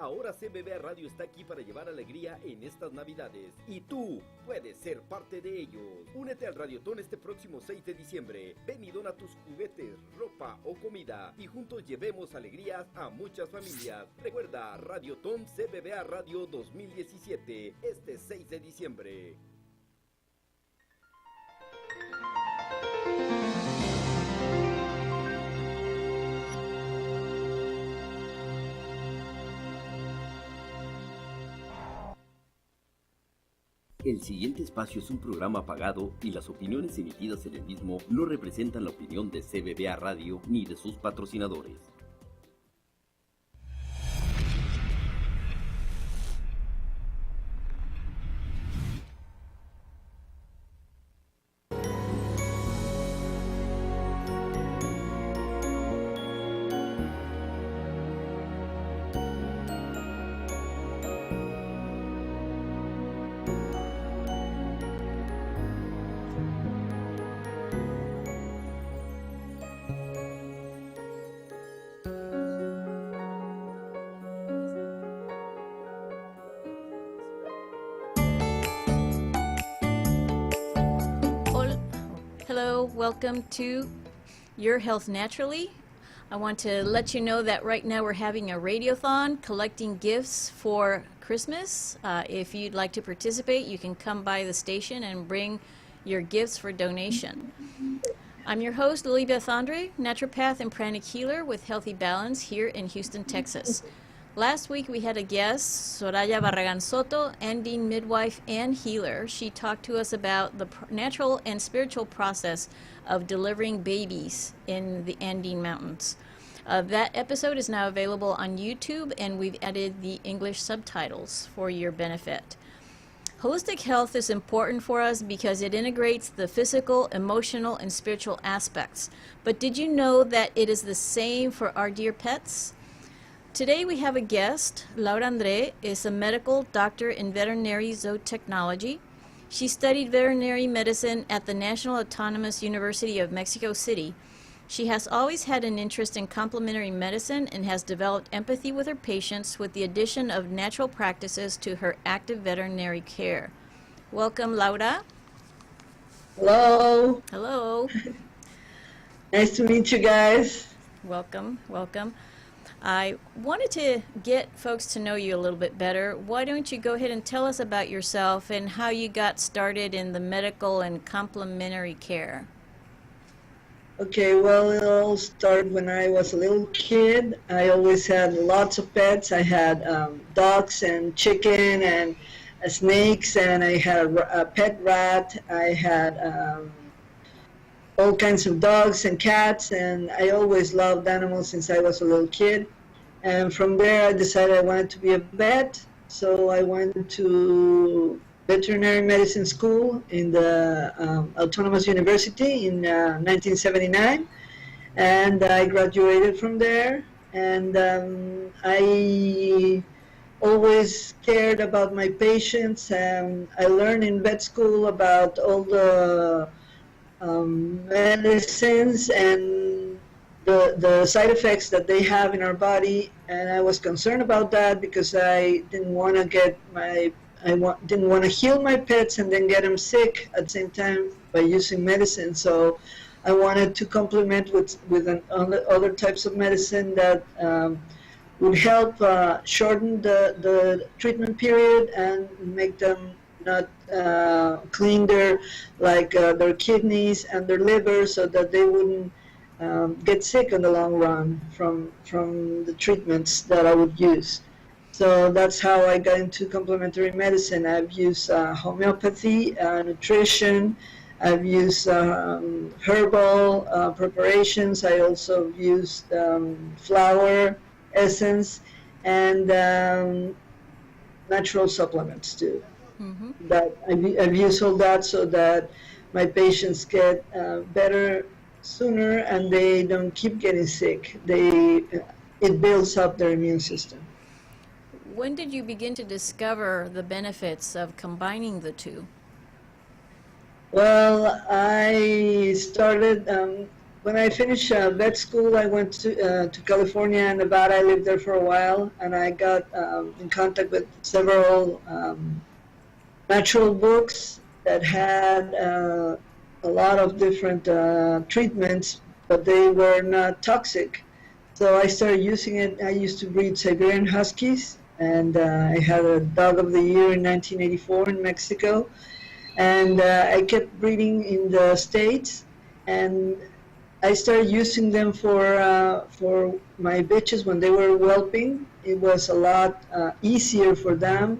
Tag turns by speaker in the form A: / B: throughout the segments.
A: Ahora CBBA Radio está aquí para llevar alegría en estas Navidades. Y tú puedes ser parte de ellos. Únete al Radiotón este próximo 6 de diciembre. Ven y dona tus juguetes, ropa o comida. Y juntos llevemos alegrías a muchas familias. Recuerda, Radiotón CBBA Radio 2017, este 6 de diciembre. El siguiente espacio es un programa pagado y las opiniones emitidas en el mismo no representan la opinión de CBBA Radio ni de sus patrocinadores.
B: Hello, welcome to Your Health Naturally. I want to let you know that right now we're having a radiothon collecting gifts for Christmas. If you'd like to participate, you can come by the station and bring your gifts for donation. I'm your host, Lilibeth Andre, naturopath and pranic healer with Healthy Balance here in Houston, Texas. Last week we had a guest, Soraya Barragan Soto, Andine midwife and healer. She talked to us about the natural and spiritual process of delivering babies in the Andine Mountains. That episode is now available on YouTube, and we've added the English subtitles for your benefit. Holistic health is important for us because it integrates the physical, emotional, and spiritual aspects. But did you know that it is the same for our dear pets? Today we have a guest. Laura Andre is a medical doctor in veterinary zootechnology. She studied veterinary medicine at the National Autonomous University of Mexico City. She has always had an interest in complementary medicine and has developed empathy with her patients with the addition of natural practices to her active veterinary care. Welcome, Laura.
C: Hello.
B: Hello.
C: Nice to meet you guys.
B: Welcome, welcome. I wanted to get folks to know you a little bit better. Why don't you go ahead and tell us about yourself and how you got started in the medical and complementary care?
C: Okay, well, it all started when I was a little kid. I always had lots of pets. I had dogs and chicken and snakes, and I had a pet rat. I had all kinds of dogs and cats, and I always loved animals since I was a little kid. And from there I decided I wanted to be a vet, so I went to veterinary medicine school in the Autonomous University in 1979, and I graduated from there. And I always cared about my patients, and I learned in vet school about all the medicines and the side effects that they have in our body, and I was concerned about that because I didn't want to didn't want to heal my pets and then get them sick at the same time by using medicine. So I wanted to complement with other types of medicine that would help shorten the treatment period and make them not clean their kidneys and their liver, so that they wouldn't get sick in the long run from the treatments that I would use. So that's how I got into complementary medicine. I've used homeopathy, nutrition. I've used herbal preparations. I also used flower essence and natural supplements too. Mm-hmm. That I've used all that so that my patients get better sooner and they don't keep getting sick. It builds up their immune system.
B: When did you begin to discover the benefits of combining the two?
C: Well, I started when I finished vet school, I went to California and Nevada. I lived there for a while, and I got in contact with several natural books that had a lot of different treatments, but they were not toxic. So I started using it. I used to breed Siberian Huskies, and I had a Dog of the Year in 1984 in Mexico. And I kept breeding in the States, and I started using them for my bitches when they were whelping. It was a lot easier for them.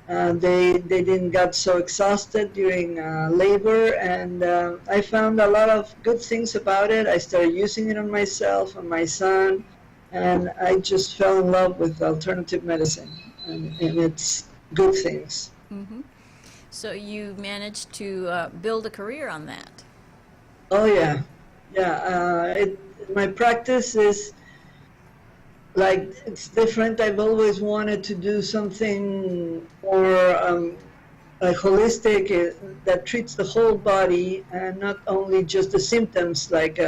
C: They didn't get so exhausted during labor, and I found a lot of good things about it. I started using it on myself, on my son, and I just fell in love with alternative medicine and its good things.
B: Mm-hmm. So you managed to build a career on that.
C: Oh yeah, yeah. My practice is like, it's different. I've always wanted to do something more like holistic that treats the whole body and not only just the symptoms, like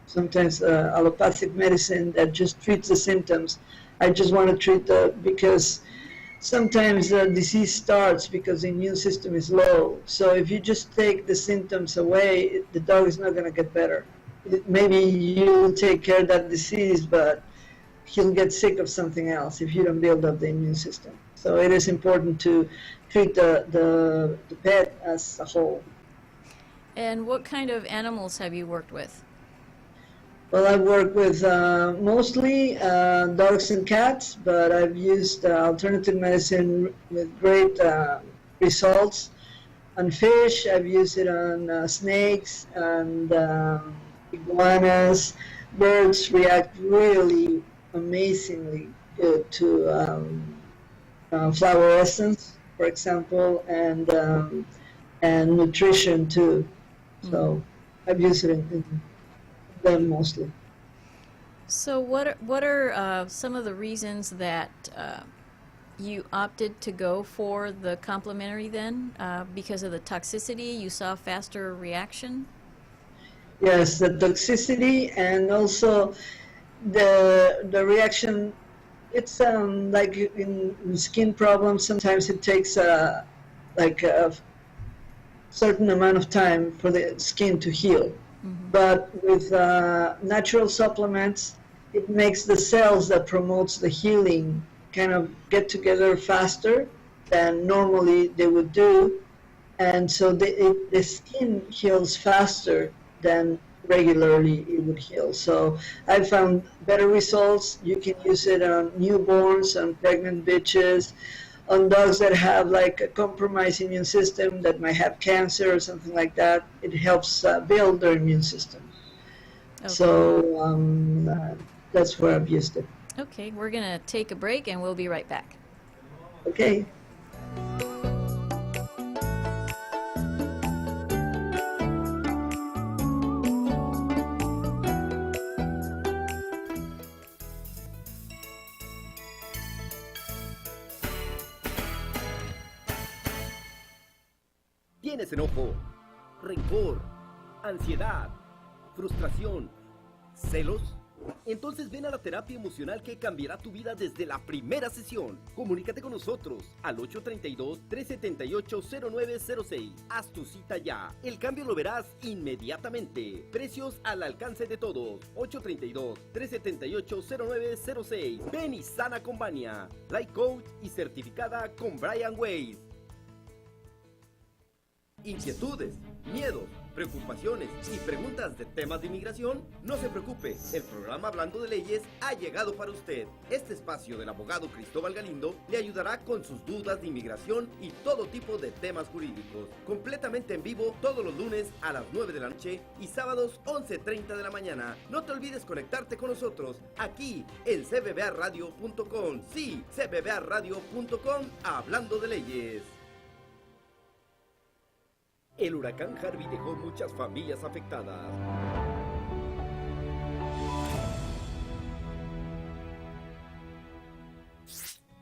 C: sometimes allopathic medicine that just treats the symptoms. I just want to treat because sometimes the disease starts because the immune system is low. So if you just take the symptoms away, the dog is not going to get better. Maybe you'll take care of that disease, but he'll get sick of something else if you don't build up the immune system. So it is important to treat the pet as a whole.
B: And what kind of animals have you worked with?
C: Well, I work with mostly dogs and cats, but I've used alternative medicine with great results on fish. I've used it on snakes and iguanas. Birds react really amazingly good to flower essence, for example, and nutrition too. So I've used it in them mostly.
B: So what are some of the reasons that you opted to go for the complementary then? Because of the toxicity, you saw faster reaction?
C: Yes, the toxicity and also the reaction. It's like in skin problems, sometimes it takes like a certain amount of time for the skin to heal. Mm-hmm. But with natural supplements, it makes the cells that promotes the healing kind of get together faster than normally they would do, and so the skin heals faster than regularly it would heal. So I found better results. You can use it on newborns, on pregnant bitches, on dogs that have like a compromised immune system that might have cancer or something like that. It helps build their immune system. Okay. So that's where I've used it.
B: Okay, we're going to take a break and we'll be right back.
C: Okay.
A: ¿Tienes enojo, rencor, ansiedad, frustración, celos? Entonces ven a la terapia emocional que cambiará tu vida desde la primera sesión. Comunícate con nosotros al 832-378-0906. Haz tu cita ya. El cambio lo verás inmediatamente. Precios al alcance de todos. 832-378-0906. Ven y sana con Vania. Life Coach y certificada con Brian Weiss. Inquietudes, miedos, preocupaciones y preguntas de temas de inmigración, no se preocupe, el programa Hablando de Leyes ha llegado para usted. Este espacio del abogado Cristóbal Galindo le ayudará con sus dudas de inmigración y todo tipo de temas jurídicos, completamente en vivo todos los lunes a las 9 de la noche y sábados 11:30 de la mañana. No te olvides conectarte con nosotros aquí en cbbradio.com. Sí, cbbradio.com, Hablando de Leyes. El huracán Harvey dejó muchas familias afectadas.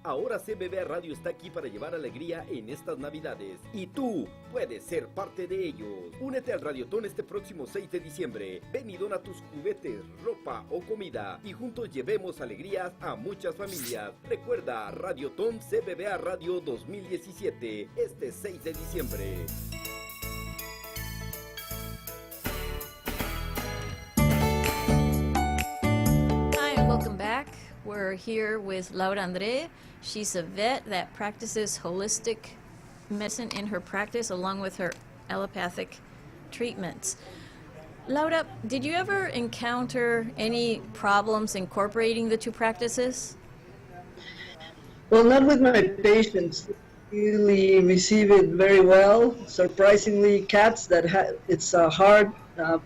A: Ahora CBBA Radio está aquí para llevar alegría en estas Navidades y tú puedes ser parte de ellos. Únete al Radiotón este próximo 6 de diciembre. Ven y dona tus juguetes, ropa o comida y juntos llevemos alegrías a muchas familias. Recuerda, Radiotón CBBA Radio 2017, este 6 de diciembre.
B: Hi and welcome back. We're here with Lilibeth Andre. She's a vet that practices holistic medicine in her practice along with her allopathic treatments. Lilibeth, did you ever encounter any problems incorporating the two practices?
C: Well, not with my patients. They really receive it very well. Surprisingly, cats it's a hard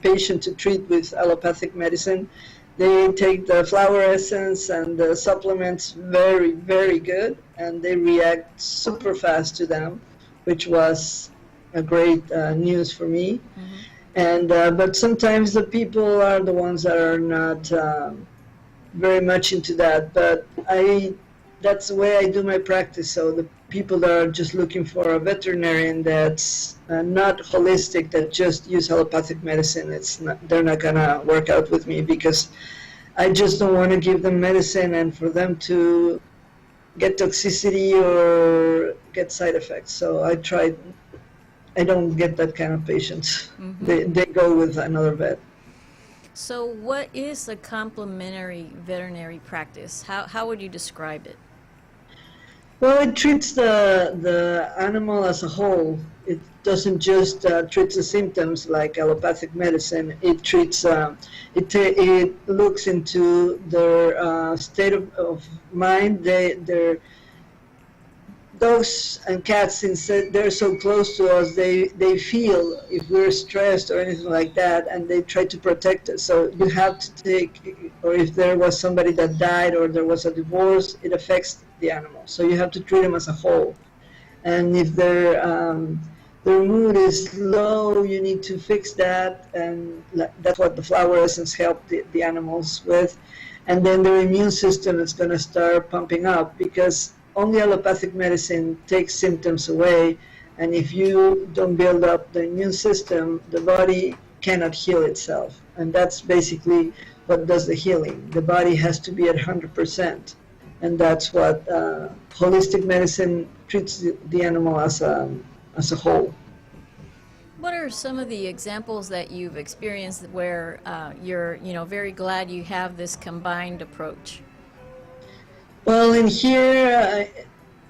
C: patient to treat with allopathic medicine. They take the flower essence and the supplements very, very good, and they react super fast to them, which was a great news for me. Mm-hmm. And but sometimes the people are the ones that are not very much into that. But that's the way I do my practice. So the people that are just looking for a veterinarian that's not holistic, that just use allopathic medicine, they're not gonna work out with me, because I just don't want to give them medicine and for them to get toxicity or get side effects. So I don't get that kind of patients. Mm-hmm. They go with another vet.
B: So what is a complementary veterinary practice? How would you describe it?
C: Well, it treats the animal as a whole. It doesn't just treat the symptoms like allopathic medicine. It treats, it looks into their state of mind. Their dogs and cats, since they're so close to us, they feel if we're stressed or anything like that, and they try to protect us. So you have to take, or if there was somebody that died or there was a divorce, it affects the animal. So you have to treat them as a whole. And if their mood is low, you need to fix that, and that's what the flower essence helped the animals with. And then their immune system is going to start pumping up, because only allopathic medicine takes symptoms away, and if you don't build up the immune system, the body cannot heal itself. And that's basically what does the healing. The body has to be at 100%. And that's what holistic medicine treats the animal as a whole.
B: What are some of the examples that you've experienced where you're very glad you have this combined approach?
C: Well, in here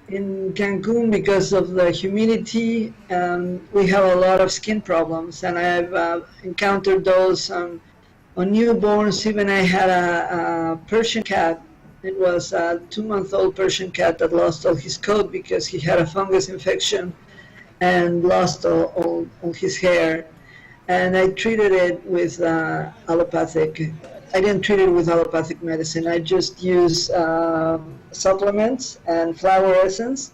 C: in Cancun, because of the humidity, we have a lot of skin problems, and I've encountered those on newborns. Even I had a Persian cat. It was a 2-month-old Persian cat that lost all his coat because he had a fungus infection and lost all his hair. And I treated it with allopathic. I didn't treat it with allopathic medicine. I just used supplements and flower essence.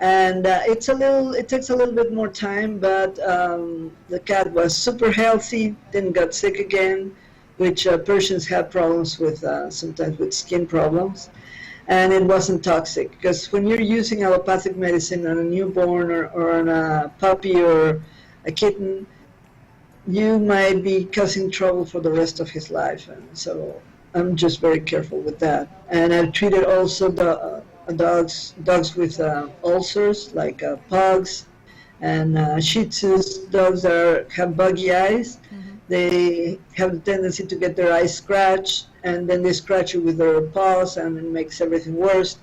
C: And it takes a little bit more time, but the cat was super healthy, didn't get sick again, which Persians have problems with, sometimes with skin problems. And it wasn't toxic, because when you're using allopathic medicine on a newborn or on a puppy or a kitten, you might be causing trouble for the rest of his life. And so I'm just very careful with that. And I've treated also the dogs with ulcers, like pugs and Shih Tzus, dogs that have buggy eyes. Mm-hmm. They have the tendency to get their eyes scratched, and then they scratch it with their paws, and it makes everything worse.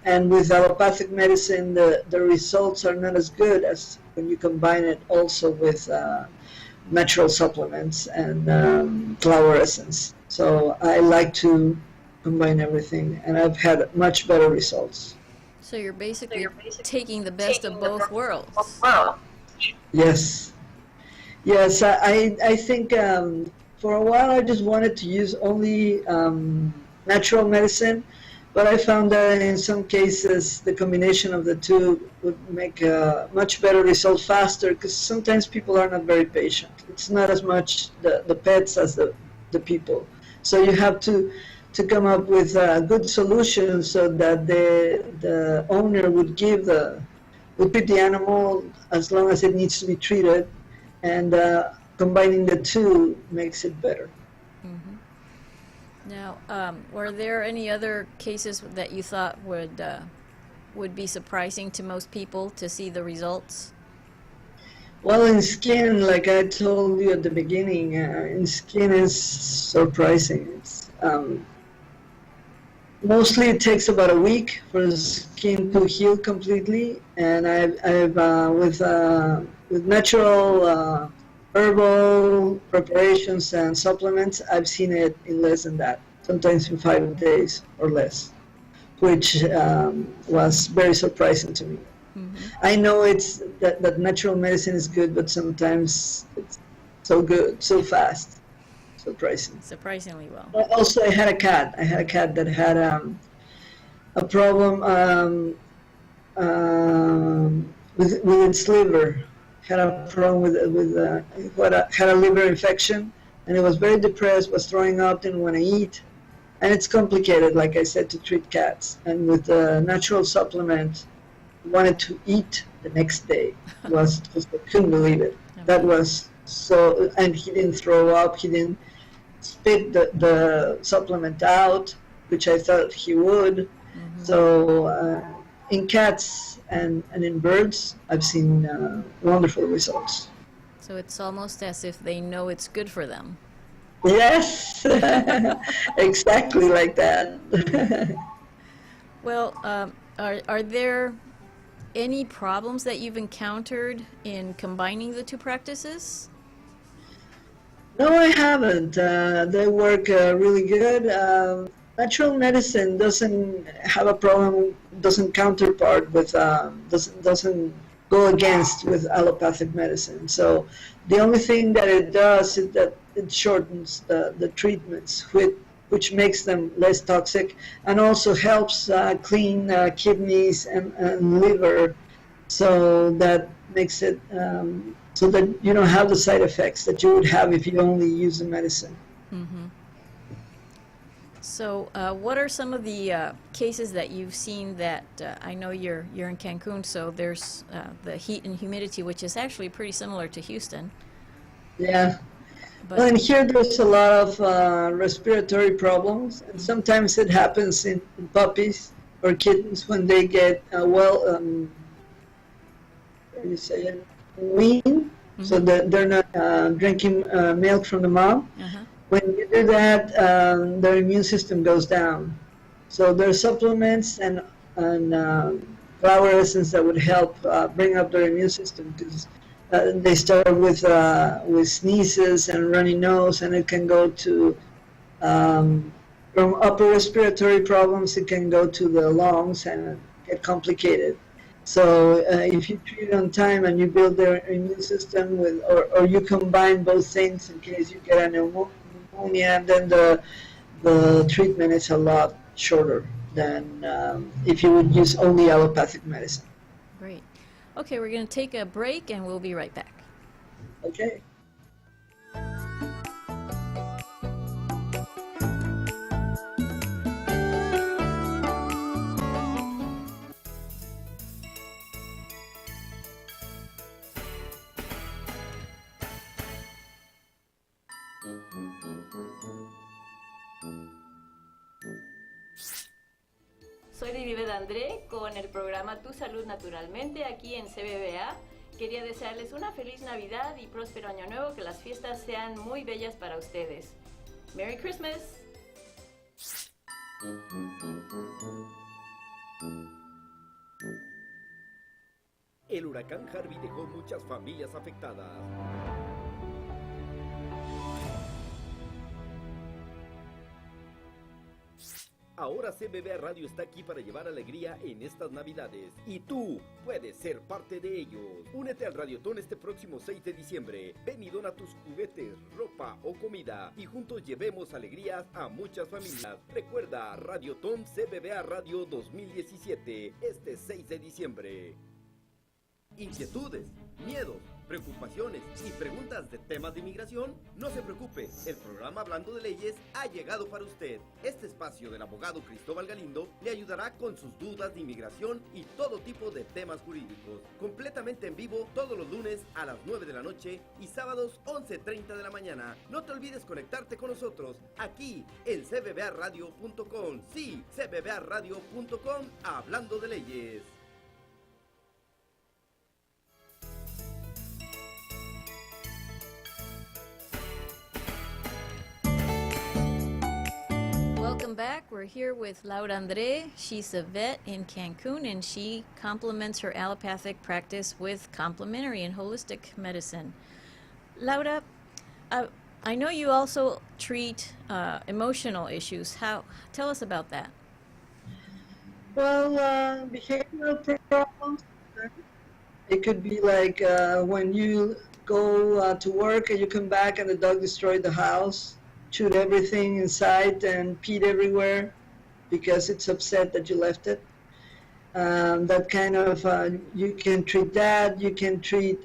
C: And with allopathic medicine, the results are not as good as when you combine it also with natural supplements and flower essence. So I like to combine everything, and I've had much better results.
B: So you're basically taking the best of both worlds.
C: Yes. Yes, I think for a while I just wanted to use only natural medicine, but I found that in some cases the combination of the two would make a much better result faster, because sometimes people are not very patient. It's not as much the pets as the people. So you have to to come up with a good solution so that the owner would treat the animal as long as it needs to be treated, and combining the two makes it better.
B: Mm-hmm. Now, were there any other cases that you thought would be surprising to most people to see the results?
C: Well, in skin, like I told you at the beginning, in skin is surprising. It's mostly it takes about a week for the skin to heal completely, and I've with natural herbal preparations and supplements, I've seen it in less than that, sometimes in 5 days or less, which was very surprising to me. Mm-hmm. I know it's that natural medicine is good, but sometimes it's so good, so fast, surprising.
B: Surprisingly well.
C: Also, I had a cat. That had a problem with its liver. Had a problem had a liver infection, and it was very depressed, was throwing up, didn't want to eat. And it's complicated, like I said, to treat cats. And with the natural supplement, wanted to eat the next day. I couldn't believe it. Okay. That was so, and he didn't throw up, he didn't spit the supplement out, which I thought he would. Mm-hmm. So in cats and in birds, I've seen wonderful results.
B: So it's almost as if they know it's good for them.
C: Yes, exactly like that.
B: Well, are there any problems that you've encountered in combining the two practices?
C: No, I haven't. They work really good. Natural medicine doesn't have a problem, doesn't counterpart with, doesn't go against with allopathic medicine. So the only thing that it does is that it shortens the treatments, which makes them less toxic, and also helps clean kidneys and liver, so that makes it so that you don't have the side effects that you would have if you only use the medicine.
B: Mm-hmm. So what are some of the cases that you've seen that, I know you're in Cancun, so there's the heat and humidity, which is actually pretty similar to Houston.
C: Yeah. Well, and here there's a lot of respiratory problems, and sometimes it happens in puppies or kittens when they get weaned, mm-hmm. so that they're not drinking milk from the mom. Uh-huh. When you do that, their immune system goes down. So there are supplements and flower essence that would help bring up their immune system, because they start with sneezes and runny nose, and it can go to from upper respiratory problems. It can go to the lungs and get complicated. So if you treat it on time and you build their immune system with, or you combine both things in case you get a pneumonia, then the treatment is a lot shorter than if you would use only allopathic medicine.
B: Great. Okay, we're going to take a break and we'll be right back.
C: Okay.
B: Soy Lilibeth Andre con el programa Tu Salud Naturalmente aquí en CBBA. Quería desearles una feliz Navidad y próspero Año Nuevo, que las fiestas sean muy bellas para ustedes. Merry Christmas!
A: El huracán Harvey dejó muchas familias afectadas. Ahora CBBA Radio está aquí para llevar alegría en estas Navidades, y tú puedes ser parte de ellos. Únete al Radiotón este próximo 6 de diciembre. Ven y dona tus juguetes, ropa o comida, y juntos llevemos alegrías a muchas familias. Recuerda, Radiotón CBBA Radio 2017, este 6 de diciembre. Inquietudes, miedos, preocupaciones y preguntas de temas de inmigración? No se preocupe, el programa Hablando de Leyes ha llegado para usted. Este espacio del abogado Cristóbal Galindo le ayudará con sus dudas de inmigración y todo tipo de temas jurídicos. Completamente en vivo todos los lunes a las 9 de la noche y sábados 11:30 de la mañana. No te olvides conectarte con nosotros aquí en cbbaradio.com. Sí, cbbaradio.com, Hablando de Leyes.
B: Welcome back. We're here with Lilibeth Andre. She's a vet in Cancun, and she complements her allopathic practice with complementary and holistic medicine. Laura, I know you also treat emotional issues. Tell us about that.
C: Well, behavioral problems. It could be like when you go to work and you come back and the dog destroyed the house, chewed everything inside and peed everywhere because it's upset that you left it. That kind of, you can treat that. You can treat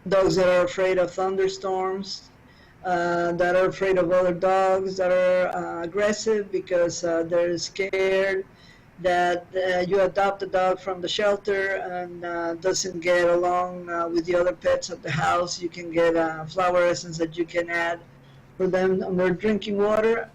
C: dogs that are afraid of thunderstorms, that are afraid of other dogs, that are aggressive because they're scared, that you adopt a dog from the shelter and doesn't get along with the other pets at the house. You can get flower essence that you can add for them on their drinking water.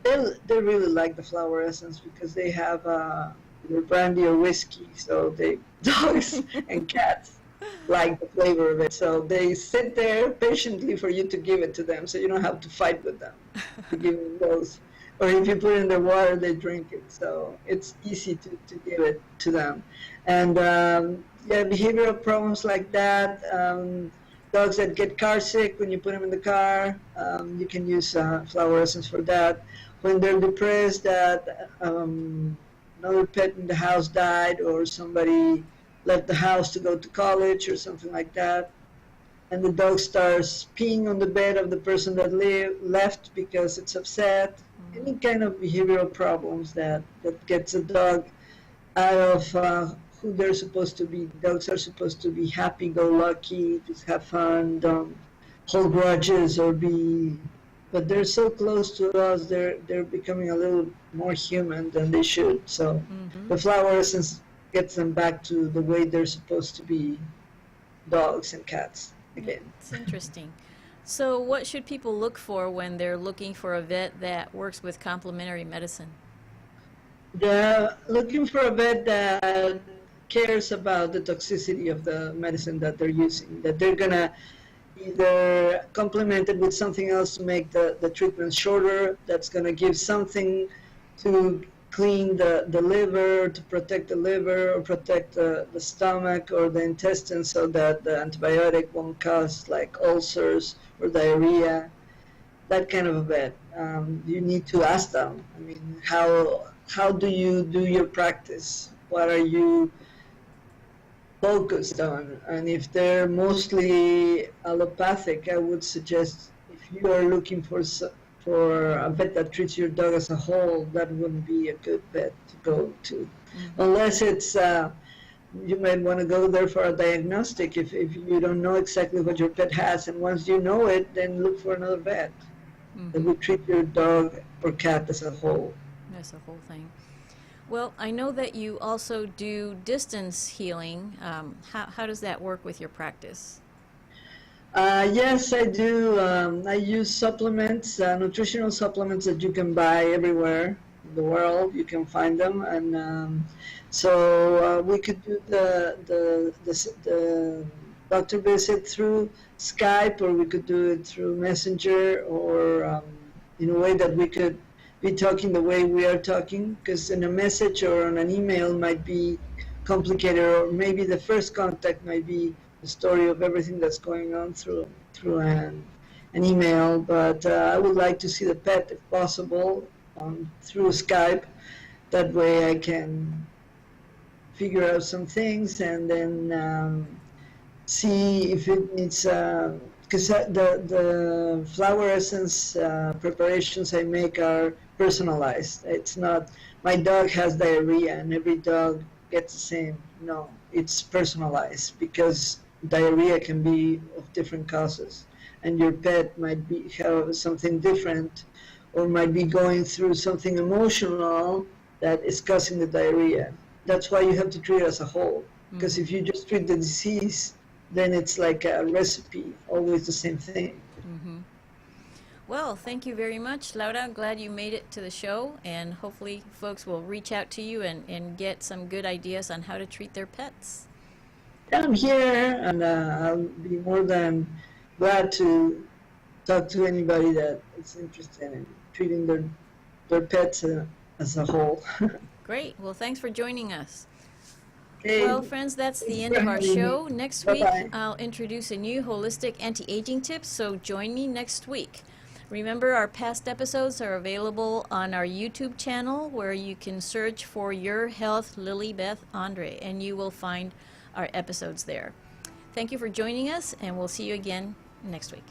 C: They really like the flower essence because they have either brandy or whiskey. So dogs and cats like the flavor of it. So they sit there patiently for you to give it to them, so you don't have to fight with them to give them those. Or if you put it in their water, they drink it. So it's easy to give it to them. And behavioral problems like that, dogs that get car sick when you put them in the car, you can use flower essence for that. When they're depressed that another pet in the house died or somebody left the house to go to college or something like that, and the dog starts peeing on the bed of the person that left because it's upset. Any kind of behavioral problems that gets a dog out of who they're supposed to be. Dogs are supposed to be happy-go-lucky, just have fun, don't hold grudges but they're so close to us, they're becoming a little more human than they should. So the flower essence gets them back to the way they're supposed to be, dogs and cats again.
B: It's interesting. So what should people look for when they're looking for a vet that works with complementary medicine?
C: They're looking for a vet that cares about the toxicity of the medicine that they're using, that they're going to either complement it with something else to make the treatment shorter, that's going to give something to clean the liver, to protect the liver, or protect the stomach or the intestines so that the antibiotic won't cause like ulcers or diarrhea, that kind of a vet. You need to ask them, I mean, how do you do your practice? What are you focused on? And if they're mostly allopathic, I would suggest if you are looking for a vet that treats your dog as a whole, that wouldn't be a good vet to go to. Unless it's, you might want to go there for a diagnostic if you don't know exactly what your pet has, and once you know it, then look for another vet that would treat your dog or cat as a whole.
B: That's a whole thing. Well, I know that you also do distance healing. How does that work with your practice?
C: Yes, I do. I use supplements, nutritional supplements that you can buy everywhere in the world. You can find them, and so we could do the doctor visit through Skype, or we could do it through Messenger, or in a way that we could be talking the way we are talking, because in a message or on an email might be complicated, or maybe the first contact might be the story of everything that's going on through an email. But I would like to see the pet, if possible, through Skype. That way I can figure out some things and then see if it needs, because the flower essence preparations I make are personalized. It's not, my dog has diarrhea and every dog gets the same. No, it's personalized because diarrhea can be of different causes, and your pet might have something different, or might be going through something emotional that is causing the diarrhea. That's why you have to treat it as a whole, because if you just treat the disease, then it's like a recipe, always the same thing.
B: Well, thank you very much, Laura. I'm glad you made it to the show, and hopefully folks will reach out to you and get some good ideas on how to treat their pets.
C: I'm here, and I'll be more than glad to talk to anybody that is interested in treating their pets as a whole.
B: Great. Well, thanks for joining us.
C: Okay.
B: Well, friends, that's the end of our show. Next week,
C: Bye-bye.
B: I'll introduce a new holistic anti-aging tip, so join me next week. Remember, our past episodes are available on our YouTube channel, where you can search for Your Health Lilibeth Andre, and you will find our episodes there. Thank you for joining us, and we'll see you again next week.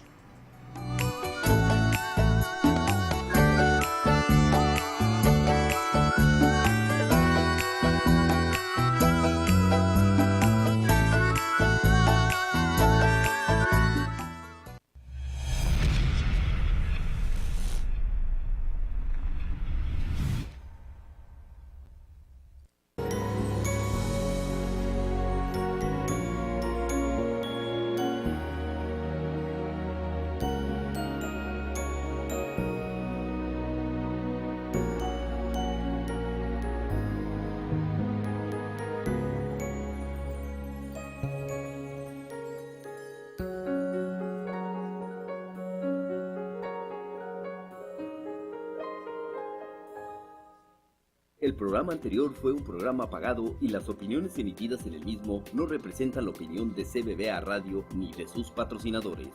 A: El programa anterior fue un programa pagado y las opiniones emitidas en el mismo no representan la opinión de CBBA Radio ni de sus patrocinadores.